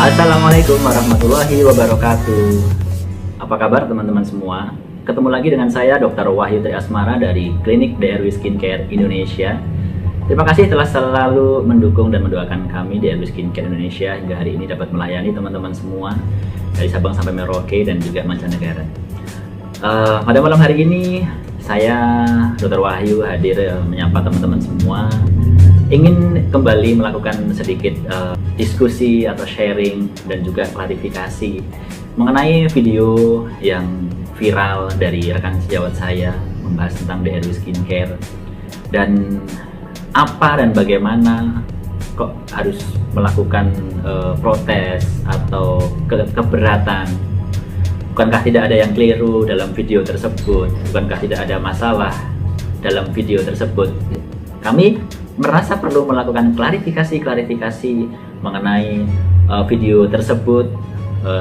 Assalamualaikum warahmatullahi wabarakatuh. Apa kabar teman-teman semua? Ketemu lagi dengan saya Dr. Wahyu Tri Asmara dari Klinik DRW Skincare Indonesia. Terima kasih telah selalu mendukung dan mendoakan kami DRW Skincare Indonesia hingga hari ini dapat melayani teman-teman semua dari Sabang sampai Merauke dan juga mancanegara. Pada malam hari ini saya Dr. Wahyu hadir menyapa teman-teman semua. Ingin kembali melakukan sedikit diskusi atau sharing dan juga klarifikasi mengenai video yang viral dari rekan sejawat saya membahas tentang DRW Skincare dan apa dan bagaimana kok harus melakukan protes atau keberatan. Bukankah tidak ada yang keliru dalam video tersebut? Bukankah tidak ada masalah dalam video tersebut? Kami merasa perlu melakukan klarifikasi mengenai video tersebut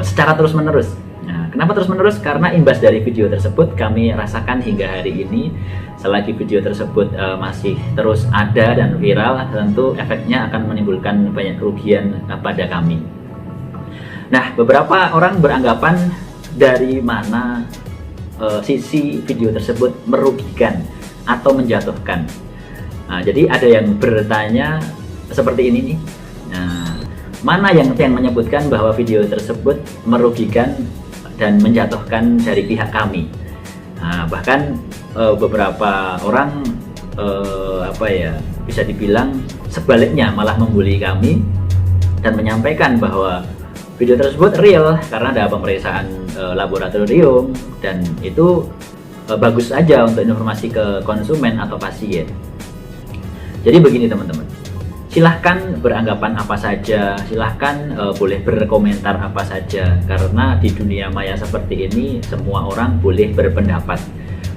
secara terus-menerus. Nah, kenapa terus-menerus? Karena imbas dari video tersebut kami rasakan hingga hari ini. Selagi video tersebut masih terus ada dan viral, tentu efeknya akan menimbulkan banyak kerugian pada kami. Nah, beberapa orang beranggapan dari mana sisi video tersebut merugikan atau menjatuhkan. Nah, jadi ada yang bertanya seperti ini nih. Nah, mana yang menyebutkan bahwa video tersebut merugikan dan menjatuhkan dari pihak kami. Nah, bahkan beberapa orang bisa dibilang sebaliknya malah membuli kami dan menyampaikan bahwa video tersebut real karena ada pemeriksaan laboratorium dan itu bagus aja untuk informasi ke konsumen atau pasien. Jadi begini teman-teman, silahkan beranggapan apa saja, silahkan boleh berkomentar apa saja, karena di dunia maya seperti ini semua orang boleh berpendapat,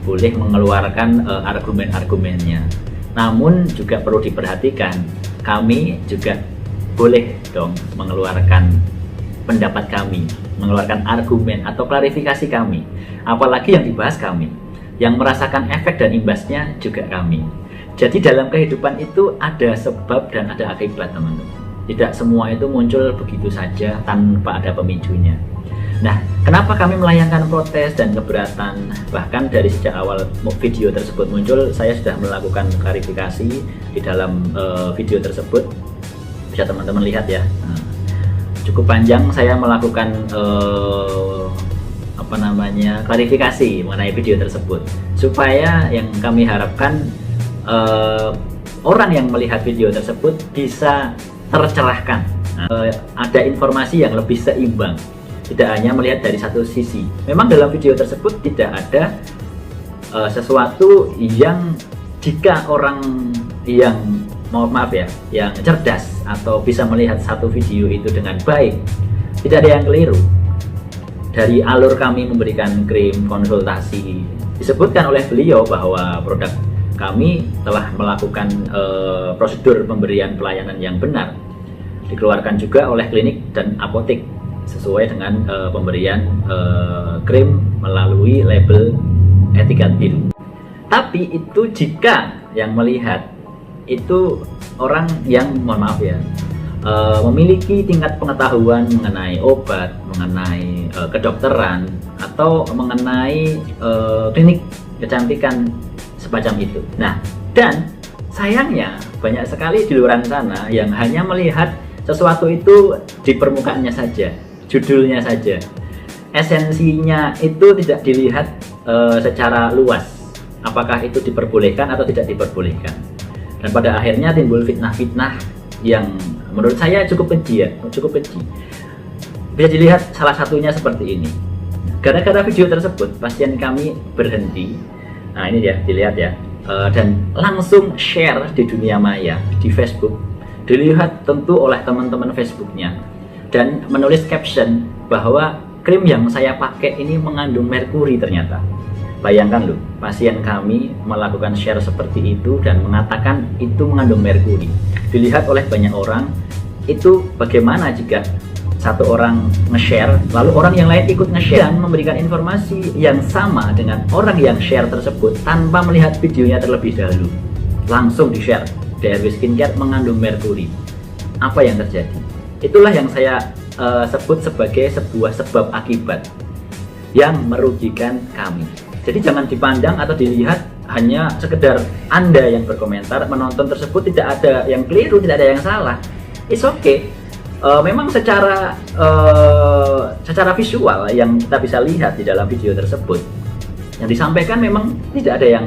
boleh mengeluarkan argumen-argumennya. Namun juga perlu diperhatikan, kami juga boleh dong mengeluarkan pendapat kami, mengeluarkan argumen atau klarifikasi kami, apalagi yang dibahas kami, yang merasakan efek dan imbasnya juga kami. Jadi dalam kehidupan itu ada sebab dan ada akibat teman-teman. Tidak semua itu muncul begitu saja tanpa ada pemicunya. Nah, kenapa kami melayangkan protes dan keberatan? Bahkan dari sejak awal video tersebut muncul, saya sudah melakukan klarifikasi di dalam video tersebut. Bisa teman-teman lihat ya. Nah, cukup panjang saya melakukan klarifikasi mengenai video tersebut, supaya yang kami harapkan orang yang melihat video tersebut bisa tercerahkan, ada informasi yang lebih seimbang, tidak hanya melihat dari satu sisi. Memang dalam video tersebut tidak ada sesuatu yang jika orang yang yang cerdas atau bisa melihat satu video itu dengan baik, tidak ada yang keliru. Dari alur kami memberikan krim konsultasi, disebutkan oleh beliau bahwa produk kami telah melakukan prosedur pemberian pelayanan yang benar, dikeluarkan juga oleh klinik dan apotek sesuai dengan pemberian krim melalui label etiket biru. Tapi itu jika yang melihat itu orang yang memiliki tingkat pengetahuan mengenai obat, mengenai kedokteran, atau mengenai klinik kecantikan semacam itu. Nah, dan sayangnya banyak sekali di luar sana yang hanya melihat sesuatu itu di permukaannya saja, judulnya saja. Esensinya itu tidak dilihat secara luas, apakah itu diperbolehkan atau tidak diperbolehkan. Dan pada akhirnya timbul fitnah-fitnah yang menurut saya cukup keji. Bisa dilihat salah satunya seperti ini. Gara-gara video tersebut, pasien kami berhenti. Nah, ini ya, dilihat ya, dan langsung share di dunia maya, di Facebook, dilihat tentu oleh teman-teman Facebooknya, dan menulis caption bahwa krim yang saya pakai ini mengandung merkuri ternyata. Bayangkan loh, pasien kami melakukan share seperti itu dan mengatakan itu mengandung merkuri. Dilihat oleh banyak orang, itu bagaimana jika satu orang nge-share, lalu orang yang lain ikut nge-share dan memberikan informasi yang sama dengan orang yang share tersebut tanpa melihat videonya terlebih dahulu. Langsung di-share, DRW Skincare mengandung merkuri. Apa yang terjadi? Itulah yang saya sebut sebagai sebuah sebab akibat yang merugikan kami. Jadi jangan dipandang atau dilihat hanya sekedar Anda yang berkomentar, menonton tersebut tidak ada yang keliru, tidak ada yang salah. It's okay. Memang secara visual yang kita bisa lihat di dalam video tersebut, yang disampaikan memang tidak ada yang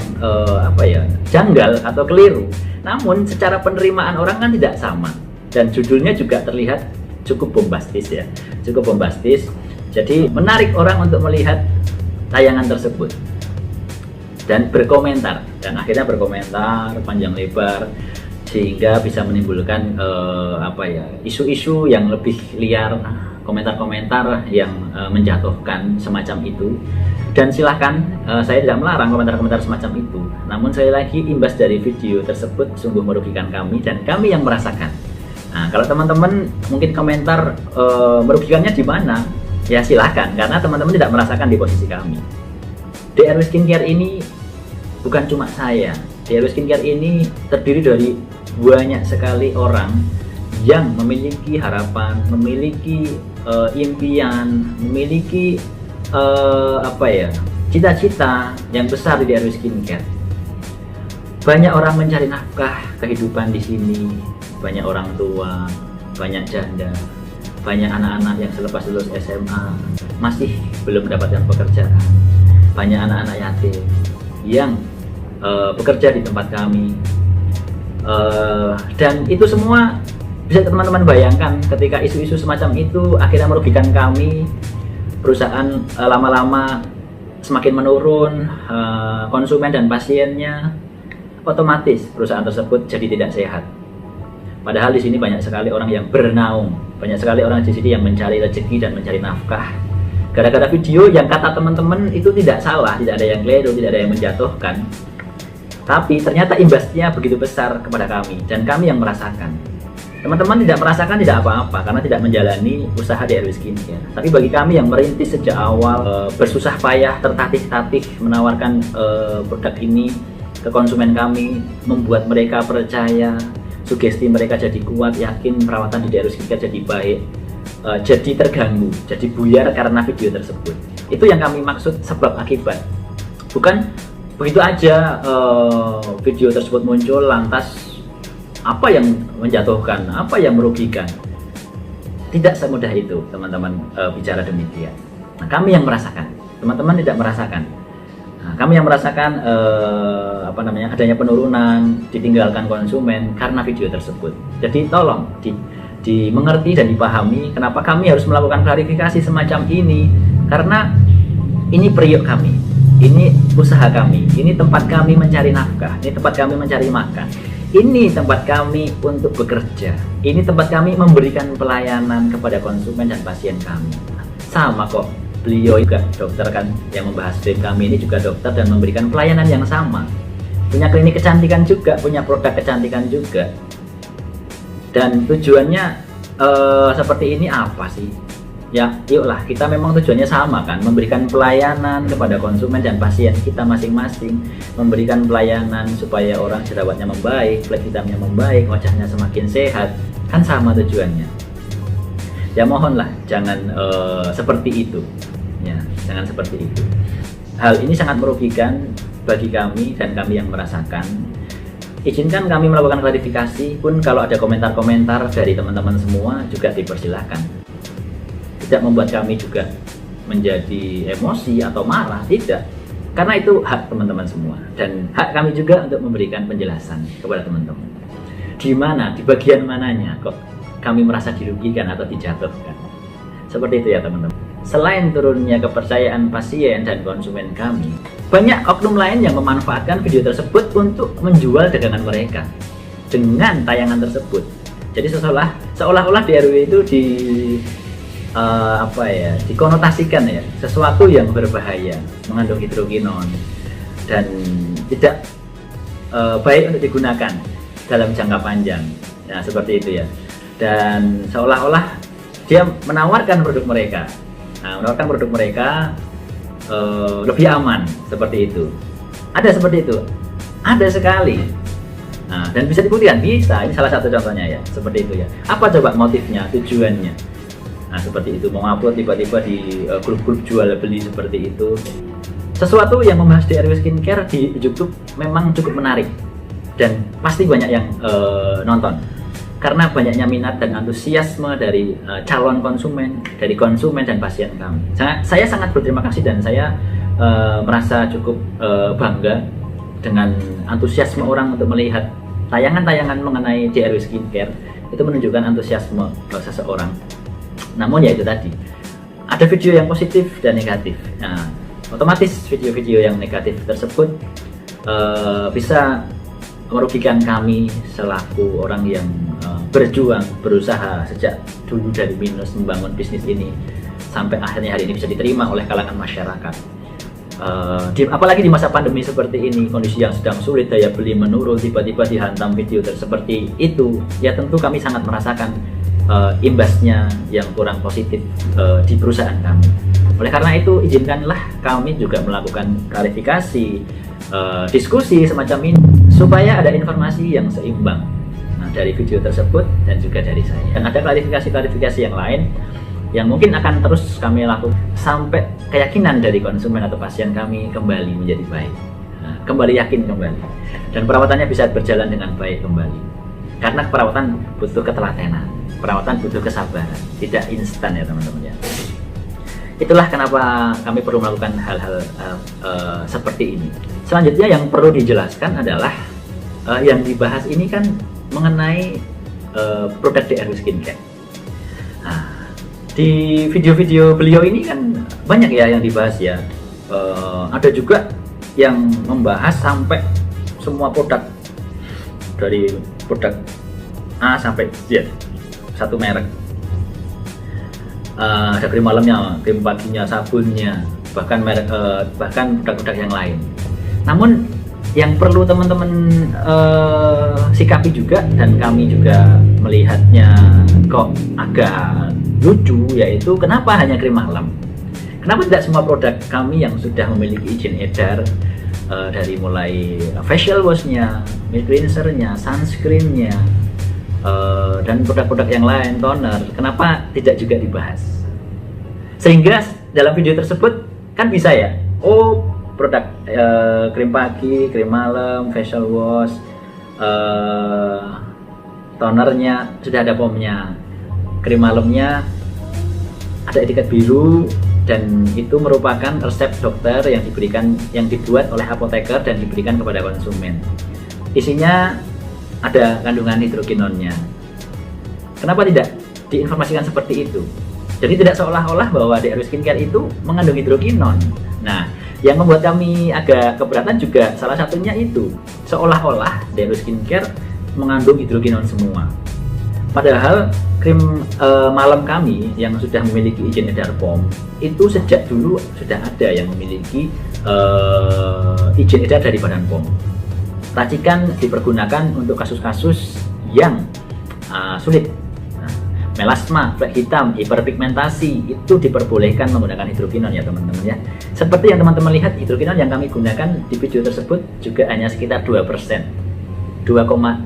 janggal atau keliru. Namun secara penerimaan orang kan tidak sama, dan judulnya juga terlihat cukup bombastis ya, cukup bombastis. Jadi menarik orang untuk melihat tayangan tersebut dan berkomentar, dan akhirnya berkomentar panjang lebar sehingga bisa menimbulkan isu-isu yang lebih liar, komentar-komentar yang menjatuhkan semacam itu. Dan silahkan, saya tidak melarang komentar-komentar semacam itu, namun sekali lagi imbas dari video tersebut sungguh merugikan kami dan kami yang merasakan. Nah, kalau teman-teman mungkin komentar merugikannya di mana, ya silahkan, karena teman-teman tidak merasakan di posisi kami. DRW Skincare ini bukan cuma saya. DRW Skincare ini terdiri dari banyak sekali orang yang memiliki harapan, memiliki impian, memiliki cita-cita yang besar di DRW Skincare. Banyak orang mencari nafkah kehidupan di sini, banyak orang tua, banyak janda, banyak anak-anak yang selepas lulus SMA masih belum mendapatkan pekerjaan, banyak anak-anak yatim yang bekerja di tempat kami, dan itu semua bisa teman-teman bayangkan ketika isu-isu semacam itu akhirnya merugikan kami. Perusahaan lama-lama semakin menurun, konsumen dan pasiennya, otomatis perusahaan tersebut jadi tidak sehat. Padahal di sini banyak sekali orang yang bernaung, banyak sekali orang di sini yang mencari rezeki dan mencari nafkah. Gara-gara video yang kata teman-teman itu tidak salah, tidak ada yang keliru, tidak ada yang menjatuhkan, tapi ternyata imbasnya begitu besar kepada kami dan kami yang merasakan. Teman-teman tidak merasakan tidak apa-apa karena tidak menjalani usaha DRW Skincare. Tapi bagi kami yang merintis sejak awal, bersusah payah, tertatih-tatih menawarkan produk ini ke konsumen kami, membuat mereka percaya, sugesti mereka jadi kuat, yakin perawatan di DRW Skincare jadi baik, jadi terganggu, jadi buyar karena video tersebut. Itu yang kami maksud sebab akibat. Bukan begitu aja video tersebut muncul lantas apa yang menjatuhkan, apa yang merugikan. Tidak semudah itu teman-teman bicara demikian. Nah, kami yang merasakan, teman-teman tidak merasakan. Nah, kami yang merasakan adanya penurunan, ditinggalkan konsumen karena video tersebut. Jadi tolong dimengerti dan dipahami kenapa kami harus melakukan klarifikasi semacam ini, karena ini periuk kami, ini usaha kami, ini tempat kami mencari nafkah, ini tempat kami mencari makan. Ini tempat kami untuk bekerja. Ini tempat kami memberikan pelayanan kepada konsumen dan pasien kami. Sama kok, beliau juga dokter kan, yang membahas tim kami ini juga dokter dan memberikan pelayanan yang sama. Punya klinik kecantikan juga, punya produk kecantikan juga. Dan tujuannya seperti ini apa sih? Ya, yuklah, kita memang tujuannya sama kan, memberikan pelayanan kepada konsumen dan pasien kita masing-masing, memberikan pelayanan supaya orang jerawatnya membaik, kulit hitamnya membaik, wajahnya semakin sehat, kan sama tujuannya. Ya mohonlah jangan seperti itu, ya jangan seperti itu. Hal ini sangat merugikan bagi kami dan kami yang merasakan. Izinkan kami melakukan klarifikasi, pun kalau ada komentar-komentar dari teman-teman semua juga dipersilahkan. Tidak membuat kami juga menjadi emosi atau marah, tidak, karena itu hak teman-teman semua dan hak kami juga untuk memberikan penjelasan kepada teman-teman. Di mana, di bagian mananya kok kami merasa dirugikan atau dijatuhkan, seperti itu ya teman-teman. Selain turunnya kepercayaan pasien dan konsumen kami, banyak oknum lain yang memanfaatkan video tersebut untuk menjual dagangan mereka dengan tayangan tersebut. Jadi seolah-olah DRW itu dikonotasikan ya, sesuatu yang berbahaya, mengandung hidrokinon dan tidak baik untuk digunakan dalam jangka panjang. Nah, seperti itu ya. Dan seolah-olah dia menawarkan produk mereka. Nah, menawarkan produk mereka lebih aman, seperti itu. Ada seperti itu. Ada sekali. Nah, dan bisa dibuktikan, bisa. Ini salah satu contohnya ya, seperti itu ya. Apa coba motifnya, tujuannya? Nah seperti itu, mau upload tiba-tiba di grup-grup jual beli seperti itu. Sesuatu yang membahas DRW skincare di YouTube memang cukup menarik dan pasti banyak yang nonton karena banyaknya minat dan antusiasme dari calon konsumen, dari konsumen dan pasien kami. Saya sangat berterima kasih dan saya merasa cukup bangga dengan antusiasme orang untuk melihat tayangan-tayangan mengenai DRW skincare. Itu menunjukkan antusiasme seseorang. Namun ya itu tadi, ada video yang positif dan negatif. Nah, otomatis video-video yang negatif tersebut bisa merugikan kami selaku orang yang berjuang, berusaha sejak dulu dari minus membangun bisnis ini sampai akhirnya hari ini bisa diterima oleh kalangan masyarakat. Apalagi di masa pandemi seperti ini, kondisi yang sedang sulit, daya beli menurun, tiba-tiba dihantam video seperti itu, ya tentu kami sangat merasakan imbasnya yang kurang positif di perusahaan kami. Oleh karena itu, izinkanlah kami juga melakukan klarifikasi, diskusi semacam ini, supaya ada informasi yang seimbang dari video tersebut dan juga dari saya. Dan ada klarifikasi-klarifikasi yang lain yang mungkin akan terus kami lakukan sampai keyakinan dari konsumen atau pasien kami kembali menjadi baik, kembali yakin kembali, dan perawatannya bisa berjalan dengan baik kembali. Karena perawatan butuh ketelatenan, perawatan butuh kesabaran, tidak instan ya teman-teman ya. Itulah kenapa kami perlu melakukan hal-hal seperti ini. Selanjutnya yang perlu dijelaskan adalah yang dibahas ini kan mengenai produk DRW skincare. Nah, di video-video beliau ini kan banyak ya yang dibahas ya. Ada juga yang membahas sampai semua produk, dari produk A sampai Z, satu merek. Ada krim malamnya, krim paginya, sabunnya, bahkan merek, bahkan produk-produk yang lain. Namun yang perlu teman-teman sikapi juga, dan kami juga melihatnya kok agak lucu, yaitu kenapa hanya krim malam? Kenapa tidak semua produk kami yang sudah memiliki izin edar, dari mulai facial washnya, milk cleansernya, sunscreennya, dan produk-produk yang lain, toner, kenapa tidak juga dibahas? Sehingga dalam video tersebut kan bisa ya, oh produk krim pagi, krim malam, facial wash, tonernya sudah ada pomnya, krim malamnya ada etiket biru, dan itu merupakan resep dokter yang dibuat oleh apoteker dan diberikan kepada konsumen. Isinya ada kandungan hidrokinonnya. Kenapa tidak diinformasikan seperti itu? Jadi tidak seolah-olah bahwa DRW skincare itu mengandung hidrokinon. Nah, yang membuat kami agak keberatan juga salah satunya itu, seolah-olah DRW skincare mengandung hidrokinon semua. Padahal krim malam kami yang sudah memiliki izin edar POM itu sejak dulu sudah ada yang memiliki izin edar dari Badan POM. Racikan dipergunakan untuk kasus-kasus yang sulit. Melasma, flek hitam, hiperpigmentasi, itu diperbolehkan menggunakan hidrokinon ya teman-teman ya. Seperti yang teman-teman lihat, hidrokinon yang kami gunakan di video tersebut juga hanya sekitar 2%, 2,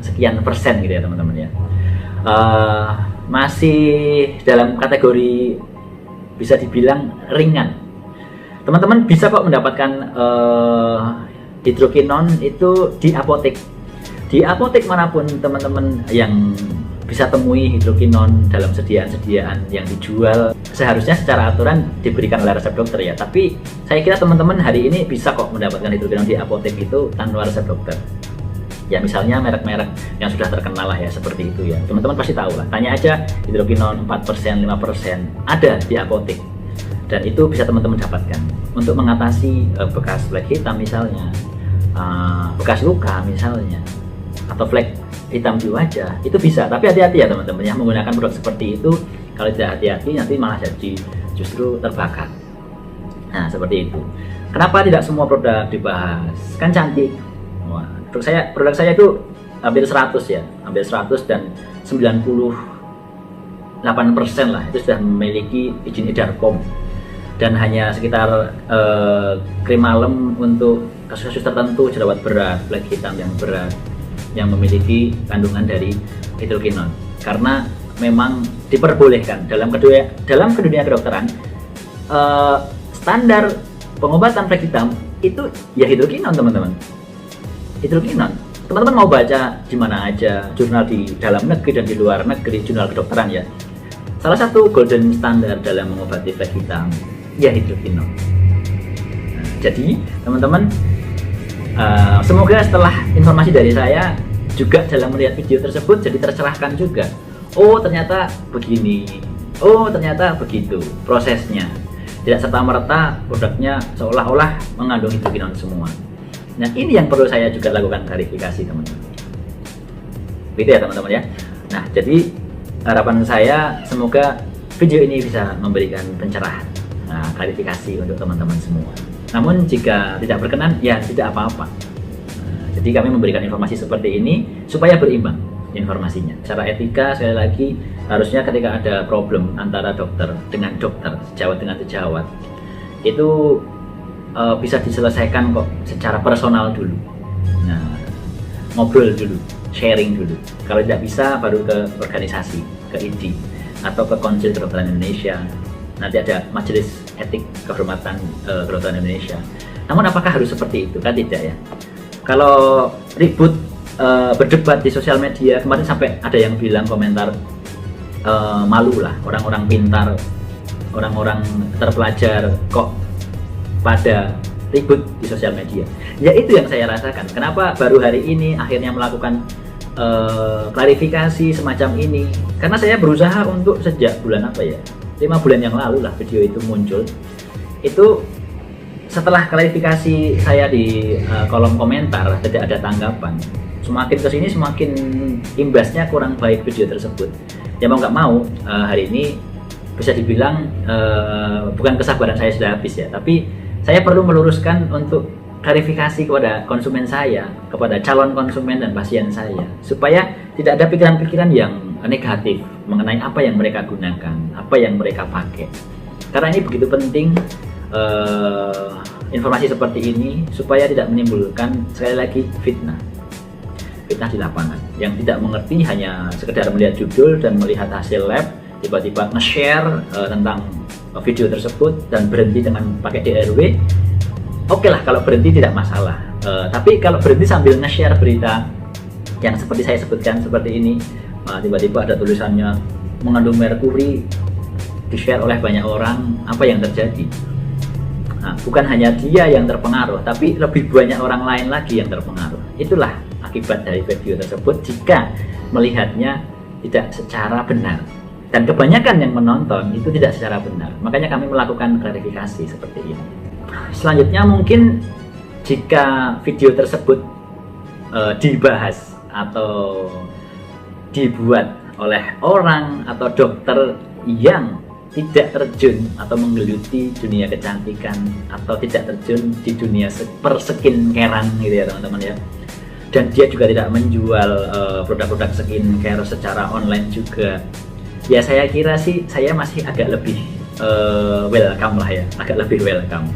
sekian persen gitu ya teman-teman ya. Masih dalam kategori bisa dibilang ringan. Teman-teman bisa kok mendapatkan hidrokinon itu di apotek. Di apotek manapun teman-teman yang bisa temui hidrokinon dalam sediaan-sediaan yang dijual, seharusnya secara aturan diberikan oleh resep dokter ya. Tapi saya kira teman-teman hari ini bisa kok mendapatkan hidrokinon di apotek itu tanpa resep dokter. Ya misalnya merek-merek yang sudah terkenal lah ya, seperti itu ya. Teman-teman pasti tahu lah. Tanya aja hidrokinon 4%, 5% ada di apotek. Dan itu bisa teman-teman dapatkan untuk mengatasi bekas flek hitam misalnya, bekas luka misalnya, atau flek hitam di wajah, itu bisa. Tapi hati-hati ya teman-teman ya, menggunakan produk seperti itu. Kalau tidak hati-hati nanti malah jadi justru terbakar. Nah seperti itu. Kenapa tidak semua produk dibahas? Kan cantik. Wah, produk saya itu hampir 100 ya, hampir 100, dan 98% lah itu sudah memiliki izin edar POM. Dan hanya sekitar krim malam untuk kasus-kasus tertentu, jerawat berat, flek hitam yang berat, yang memiliki kandungan dari hidrokinon. Karena memang diperbolehkan dalam kedunia kedokteran. Standar pengobatan flek hitam itu ya hidrokinon, teman-teman. Hidrokinon. Teman-teman mau baca di mana aja, jurnal di dalam negeri dan di luar negeri, jurnal kedokteran ya. Salah satu golden standar dalam mengobati flek hitam ya hidrokinon. Nah, jadi teman-teman, semoga setelah informasi dari saya juga dalam melihat video tersebut jadi tercerahkan juga. Oh ternyata begini, oh ternyata begitu prosesnya. Tidak serta-merta produknya seolah-olah mengandung hidrokinon semua. Nah ini yang perlu saya juga lakukan klarifikasi, teman-teman. Gitu ya teman-teman ya. Nah jadi harapan saya semoga video ini bisa memberikan pencerahan, klarifikasi untuk teman-teman semua. Namun jika tidak berkenan ya tidak apa-apa. Jadi kami memberikan informasi seperti ini supaya berimbang informasinya. Secara etika sekali lagi harusnya ketika ada problem antara dokter dengan dokter, sejawat dengan sejawat, itu bisa diselesaikan kok secara personal dulu. Nah, ngobrol dulu, sharing dulu. Kalau tidak bisa baru ke organisasi, ke ID atau ke Konsil Kedokteran Indonesia. Nanti ada Majelis Etik Kehormatan Kedokteran Indonesia. Namun apakah harus seperti itu? Kan tidak ya. Kalau ribut berdebat di sosial media, kemarin sampai ada yang bilang komentar malu lah, orang-orang pintar, orang-orang terpelajar kok pada ribut di sosial media. Ya itu yang saya rasakan. Kenapa baru hari ini akhirnya melakukan klarifikasi semacam ini? Karena saya berusaha untuk sejak bulan 5 bulan yang lalu lah video itu muncul. Itu setelah klarifikasi saya di kolom komentar tidak ada tanggapan. Semakin kesini semakin imbasnya kurang baik video tersebut. Ya mau nggak mau hari ini bisa dibilang bukan kesabaran saya sudah habis ya, tapi saya perlu meluruskan untuk klarifikasi kepada konsumen saya, kepada calon konsumen dan pasien saya, supaya tidak ada pikiran-pikiran yang negatif mengenai apa yang mereka gunakan, apa yang mereka pakai. Karena ini begitu penting informasi seperti ini supaya tidak menimbulkan sekali lagi fitnah di lapangan. Yang tidak mengerti hanya sekedar melihat judul dan melihat hasil lab, tiba-tiba nge-share tentang video tersebut dan berhenti dengan pakai DRW. Oke lah kalau berhenti tidak masalah, tapi kalau berhenti sambil nge-share berita yang seperti saya sebutkan seperti ini, tiba-tiba ada tulisannya mengandung merkuri, di-share oleh banyak orang, apa yang terjadi? Nah, bukan hanya dia yang terpengaruh, tapi lebih banyak orang lain lagi yang terpengaruh. Itulah akibat dari video tersebut jika melihatnya tidak secara benar. Dan kebanyakan yang menonton itu tidak secara benar. Makanya kami melakukan klarifikasi seperti ini. Selanjutnya mungkin jika video tersebut dibahas atau dibuat oleh orang atau dokter yang tidak terjun atau menggeluti dunia kecantikan atau tidak terjun di dunia perskincarean gitu ya teman-teman ya, dan dia juga tidak menjual produk-produk skincare secara online juga, ya saya kira sih saya masih agak lebih welcome lah ya, agak lebih welcome.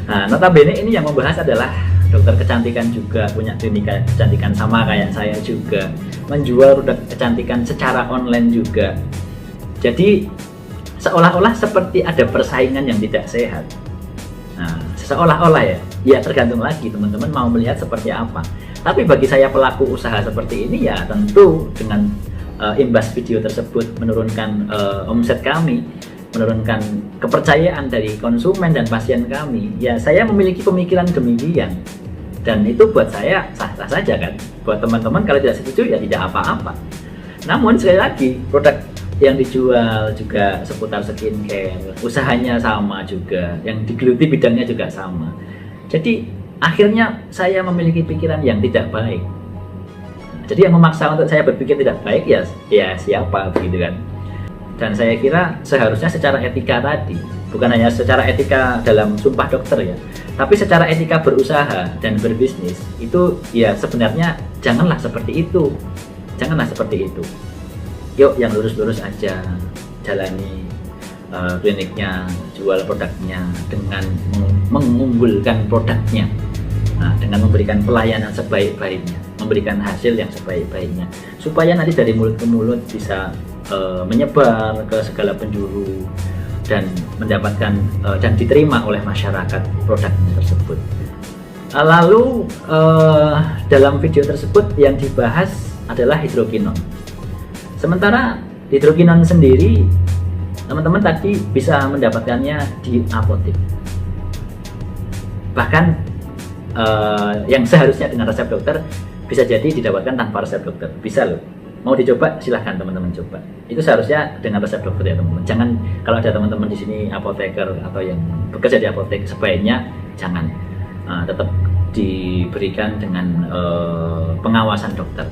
Nah, notabene ini yang membahas adalah dokter kecantikan juga, punya klinik kecantikan sama kayak saya juga, menjual produk kecantikan secara online juga. Jadi seolah-olah seperti ada persaingan yang tidak sehat. Nah, seolah-olah ya tergantung lagi teman-teman mau melihat seperti apa. Tapi bagi saya pelaku usaha seperti ini ya tentu dengan imbas video tersebut menurunkan omset kami, menurunkan kepercayaan dari konsumen dan pasien kami. Ya saya memiliki pemikiran demikian. Dan itu buat saya sah-sah saja kan. Buat teman-teman kalau tidak setuju ya tidak apa-apa. Namun sekali lagi produk yang dijual juga seputar skincare, usahanya sama juga, yang digeluti bidangnya juga sama. Jadi akhirnya saya memiliki pikiran yang tidak baik. Jadi yang memaksa untuk saya berpikir tidak baik ya siapa begitu kan. Dan saya kira seharusnya secara etika tadi, bukan hanya secara etika dalam sumpah dokter ya, tapi secara etika berusaha dan berbisnis itu ya sebenarnya janganlah seperti itu. Janganlah seperti itu. Yuk yang lurus-lurus aja, jalani kliniknya, jual produknya dengan mengunggulkan produknya, dengan memberikan pelayanan sebaik-baiknya, memberikan hasil yang sebaik-baiknya, supaya nanti dari mulut ke mulut bisa menyebar ke segala penjuru dan mendapatkan dan diterima oleh masyarakat produk tersebut. Lalu dalam video tersebut yang dibahas adalah hidrokinon. Sementara hidrokinon sendiri teman-teman tadi bisa mendapatkannya di apotek. Bahkan yang seharusnya dengan resep dokter bisa jadi didapatkan tanpa resep dokter. Bisa loh. Mau dicoba silahkan teman-teman coba. Itu seharusnya dengan resep dokter ya teman-teman. Jangan kalau ada teman-teman di sini apoteker atau yang bekerja di apotek, sebaiknya jangan. Tetap diberikan dengan pengawasan dokter.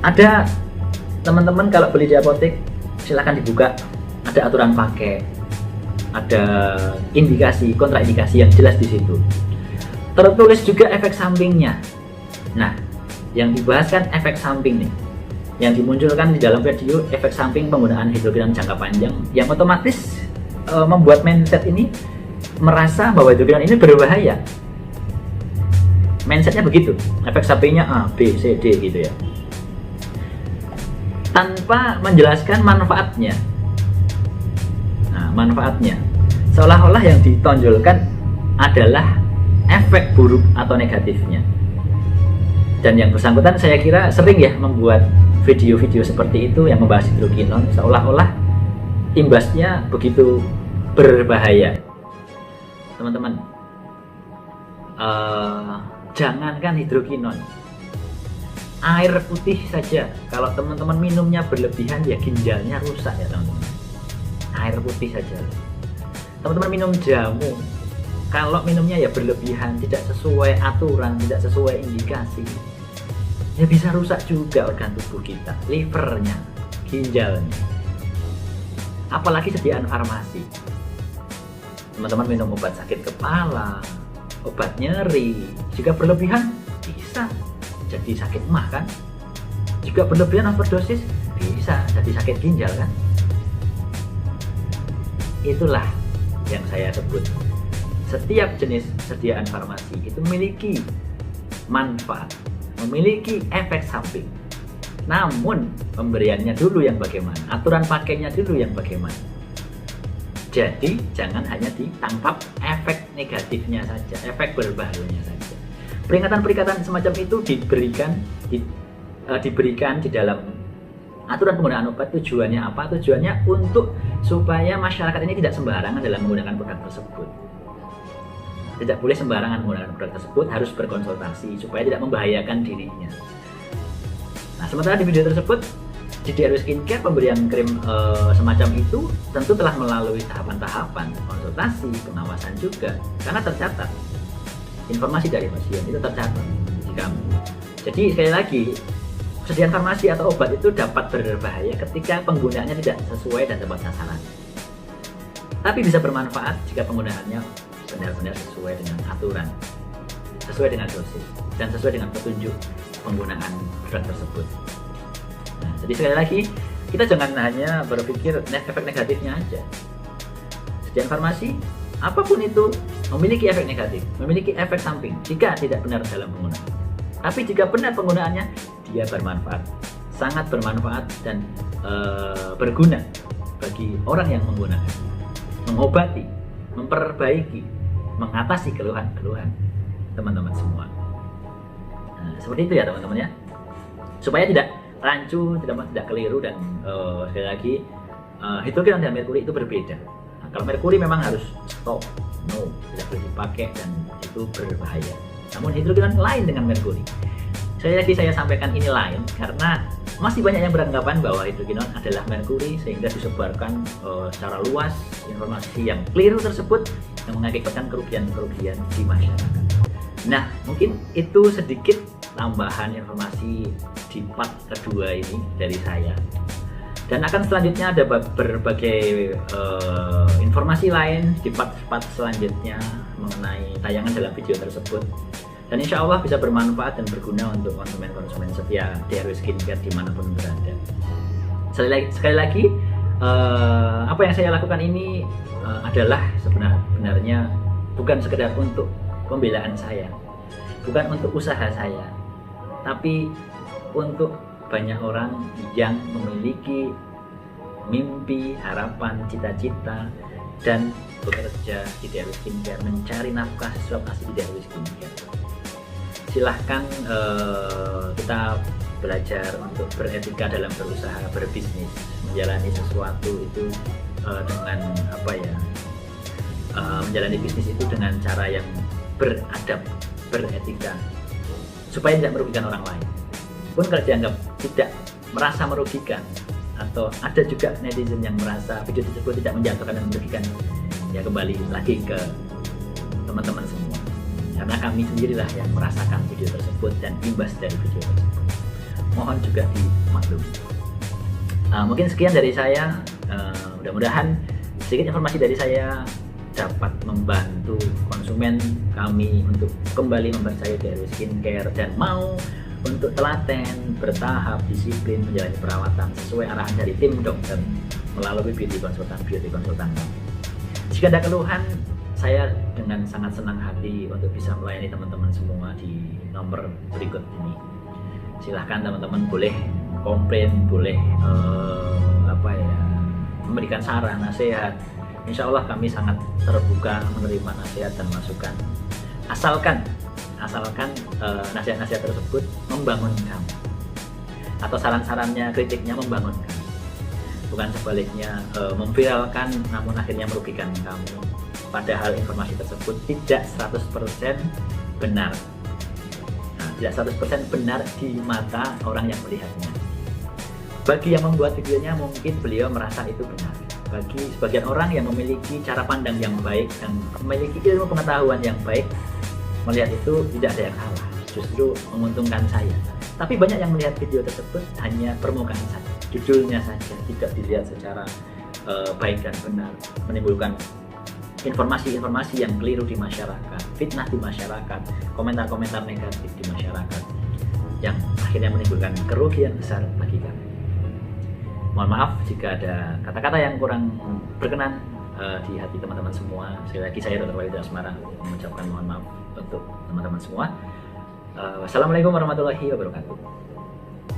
Ada teman-teman kalau beli di apotek silahkan dibuka, ada aturan pakai, ada indikasi, kontraindikasi yang jelas di situ. Tertulis juga efek sampingnya. Nah, yang dibahas kan efek samping nih. Yang dimunculkan di dalam video efek samping penggunaan hidrokinon jangka panjang yang otomatis membuat mindset ini merasa bahwa hidrokinon ini berbahaya. Mindsetnya begitu, efek sampingnya A, B, C, D gitu ya. Tanpa menjelaskan manfaatnya. Nah, manfaatnya seolah-olah yang ditonjolkan adalah efek buruk atau negatifnya. Dan yang bersangkutan saya kira sering ya membuat video-video seperti itu yang membahas hidrokinon seolah-olah imbasnya begitu berbahaya. Teman-teman, jangankan hidrokinon, air putih saja kalau teman-teman minumnya berlebihan ya ginjalnya rusak ya teman-teman. Air putih saja. Teman-teman minum jamu, kalau minumnya ya berlebihan, tidak sesuai aturan, tidak sesuai indikasi, ya bisa rusak juga organ tubuh kita, livernya, ginjalnya. Apalagi sediaan farmasi. Teman-teman minum obat sakit kepala, obat nyeri, jika berlebihan bisa jadi sakit mah kan? Jika berlebihan overdosis bisa jadi sakit ginjal kan? Itulah yang saya sebut. Setiap jenis sediaan farmasi itu memiliki manfaat, memiliki efek samping. Namun pemberiannya dulu yang bagaimana, aturan pakainya dulu yang bagaimana. Jadi jangan hanya ditangkap efek negatifnya saja, efek berbahayanya saja. Peringatan-peringatan semacam itu diberikan di dalam aturan penggunaan obat. Tujuannya apa? Tujuannya untuk supaya masyarakat ini tidak sembarangan dalam menggunakan produk tersebut. Tidak boleh sembarangan menggunakan produk tersebut, harus berkonsultasi supaya tidak membahayakan dirinya. Nah, sementara di video tersebut di DRW Skincare pemberian krim semacam itu tentu telah melalui tahapan-tahapan konsultasi, pengawasan juga, karena tercatat informasi dari pasien itu tercatat di kami. Jadi sekali lagi, persediaan farmasi atau obat itu dapat berbahaya ketika penggunaannya tidak sesuai dan tepat sasaran. Tapi bisa bermanfaat jika penggunaannya benar-benar sesuai dengan aturan, sesuai dengan dosis, dan sesuai dengan petunjuk penggunaan produk tersebut. Nah, jadi sekali lagi, kita jangan hanya berpikir efek negatifnya aja. Sediaan farmasi, apapun itu, memiliki efek negatif, memiliki efek samping jika tidak benar dalam penggunaan. Tapi jika benar penggunaannya, dia bermanfaat, sangat bermanfaat dan berguna bagi orang yang menggunakan, mengobati, memperbaiki, mengatasi keluhan-keluhan teman-teman semua. Nah, seperti itu ya teman-teman ya, supaya tidak rancu, tidak keliru. Dan sekali lagi, hidrokinon dan merkuri itu berbeda. Nah, kalau merkuri memang harus stop, no, tidak boleh dipakai dan itu berbahaya. Namun hidrokinon lain dengan merkuri. Sekali lagi saya sampaikan ini lain karena masih banyak yang beranggapan bahwa hidrokinon adalah merkuri, sehingga disebarkan secara luas informasi yang keliru tersebut yang mengakibatkan kerugian-kerugian di masyarakat. Nah, mungkin itu sedikit tambahan informasi di part kedua ini dari saya. Dan akan selanjutnya ada berbagai informasi lain di part-part selanjutnya mengenai tayangan dalam video tersebut. Dan insya Allah bisa bermanfaat dan berguna untuk konsumen-konsumen setia DRW Skincare dimanapun berada. Sekali lagi, apa yang saya lakukan ini adalah sebenarnya bukan sekedar untuk pembelaan saya, bukan untuk usaha saya, tapi untuk banyak orang yang memiliki mimpi, harapan, cita-cita, dan bekerja di DRW Skincare, mencari nafkah sesuap asli di DRW Skincare. Silahkan kita belajar untuk beretika dalam berusaha, berbisnis, menjalani sesuatu itu dengan menjalani bisnis itu dengan cara yang beradab, beretika, supaya tidak merugikan orang lain. Pun kalau dianggap tidak merasa merugikan, atau ada juga netizen yang merasa video tersebut tidak menjatuhkan dan merugikan, ya kembali lagi ke teman-teman semua, karena kami sendirilah yang merasakan video tersebut dan imbas dari video tersebut. Mohon juga dimaklumi. Mungkin sekian dari saya. Mudah-mudahan sedikit informasi dari saya dapat membantu konsumen kami untuk kembali mempercayai DRW Skincare dan mau untuk telaten, bertahap, disiplin menjalani perawatan sesuai arahan dari tim dokter melalui beauty konsultan kami. Jika ada keluhan, saya dengan sangat senang hati untuk bisa melayani teman-teman semua di nomor berikut ini. Silahkan teman-teman boleh komplain, boleh memberikan saran, nasihat. Insya Allah kami sangat terbuka menerima nasihat dan masukan. Asalkan nasihat-nasihat tersebut membangunkan, atau saran-sarannya, kritiknya membangunkan, bukan sebaliknya memviralkan namun akhirnya merugikan kamu, padahal informasi tersebut tidak 100% benar. Tidak 100% benar di mata orang yang melihatnya. Bagi yang membuat videonya mungkin beliau merasa itu benar. Bagi sebagian orang yang memiliki cara pandang yang baik dan memiliki ilmu pengetahuan yang baik, melihat itu tidak ada yang salah, justru menguntungkan saya. Tapi banyak yang melihat video tersebut hanya permukaan saja, judulnya saja, tidak dilihat secara baik dan benar, menimbulkan informasi-informasi yang keliru di masyarakat, fitnah di masyarakat, komentar-komentar negatif di masyarakat, yang akhirnya menimbulkan kerugian besar bagi kami. Mohon maaf jika ada kata-kata yang kurang berkenan di hati teman-teman semua. Sekali lagi saya Dr. Wahyudi Tri Asmara mengucapkan mohon maaf untuk teman-teman semua. Wassalamualaikum warahmatullahi wabarakatuh.